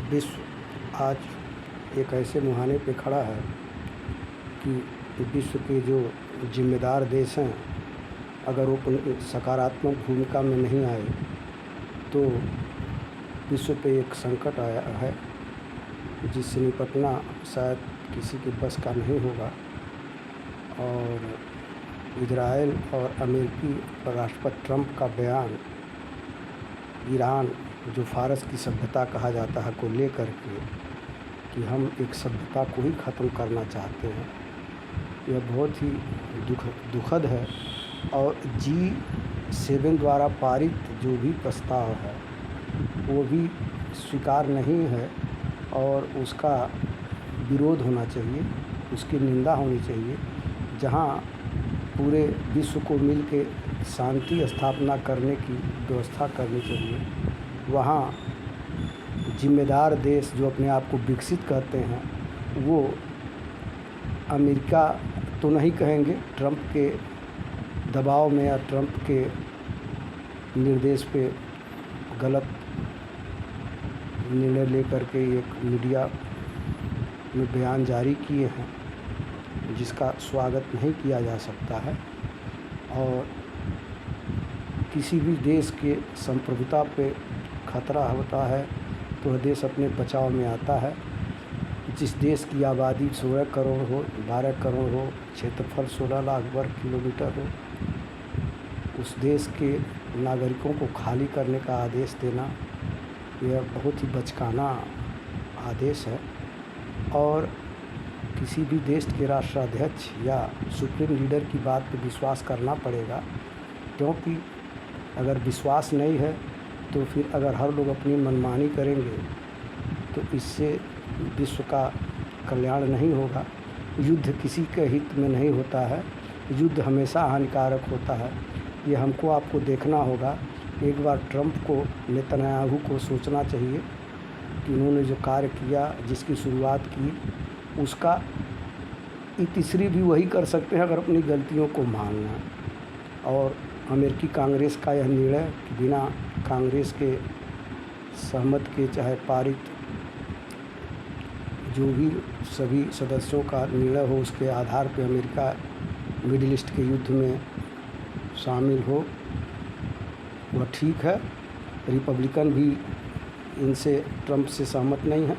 विश्व आज एक ऐसे मुहाने पे खड़ा है कि विश्व के जो जिम्मेदार देश हैं, अगर वो सकारात्मक भूमिका में नहीं आए तो विश्व पे एक संकट आया है जिससे निपटना शायद किसी के बस का नहीं होगा। और इजराइल और अमेरिकी राष्ट्रपति ट्रंप का बयान ईरान, जो फ़ारस की सभ्यता कहा जाता है, को लेकर के कि हम एक सभ्यता को ही ख़त्म करना चाहते हैं, यह बहुत ही दुखद है। और G7 द्वारा पारित जो भी प्रस्ताव है वो भी स्वीकार नहीं है और उसका विरोध होना चाहिए, उसकी निंदा होनी चाहिए। जहां पूरे विश्व को मिल के शांति स्थापना करने की व्यवस्था करनी चाहिए, वहाँ जिम्मेदार देश जो अपने आप को विकसित कहते हैं वो अमेरिका तो नहीं कहेंगे, ट्रंप के दबाव में या ट्रंप के निर्देश पे गलत निर्णय लेकर के एक मीडिया में बयान जारी किए हैं जिसका स्वागत नहीं किया जा सकता है। और किसी भी देश के संप्रभुता पे खतरा होता है तो वह देश अपने बचाव में आता है। जिस देश की आबादी 16 करोड़ हो, 12 करोड़ हो, क्षेत्रफल 16 लाख वर्ग किलोमीटर हो, उस देश के नागरिकों को खाली करने का आदेश देना यह बहुत ही बचकाना आदेश है। और किसी भी देश के राष्ट्राध्यक्ष या सुप्रीम लीडर की बात पे विश्वास करना पड़ेगा, क्योंकि अगर विश्वास नहीं है तो फिर अगर हर लोग अपनी मनमानी करेंगे तो इससे विश्व का कल्याण नहीं होगा। युद्ध किसी के हित में नहीं होता है, युद्ध हमेशा हानिकारक होता है। ये हमको आपको देखना होगा। एक बार ट्रंप को, नेतन्याहू को सोचना चाहिए कि उन्होंने जो कार्य किया, जिसकी शुरुआत की, उसका तीसरी भी वही कर सकते हैं अगर अपनी गलतियों को मानना। और अमेरिकी कांग्रेस का यह निर्णय कि बिना कांग्रेस के सहमत के चाहे पारित जो भी सभी सदस्यों का निर्णय हो, उसके आधार पर अमेरिका मिडिल ईस्ट के युद्ध में शामिल हो, वह ठीक है। रिपब्लिकन भी इनसे, ट्रंप से सहमत नहीं है।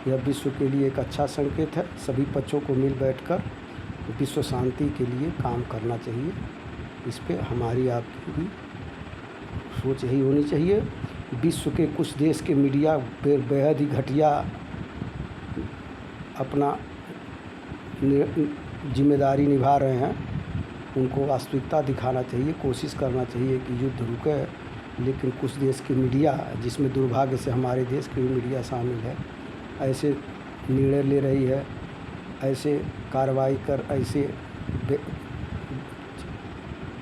यह विश्व के लिए एक अच्छा संकेत है। सभी पक्षों को मिल बैठकर विश्व शांति के लिए काम करना चाहिए। इस पे हमारी आपकी भी सोच यही होनी चाहिए। विश्व के कुछ देश के मीडिया बेहद ही घटिया अपना जिम्मेदारी निभा रहे हैं, उनको वास्तविकता दिखाना चाहिए, कोशिश करना चाहिए कि युद्ध रुके। लेकिन कुछ देश की मीडिया, जिसमें दुर्भाग्य से हमारे देश की भी मीडिया शामिल है, ऐसे निर्णय ले रही है, ऐसे कार्रवाई कर, ऐसे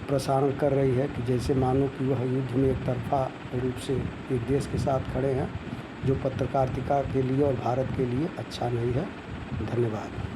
प्रसारण कर रही है कि जैसे मानो कि वह युद्ध में एक तरफा रूप से एक देश के साथ खड़े हैं, जो पत्रकारिता के लिए और भारत के लिए अच्छा नहीं है। धन्यवाद।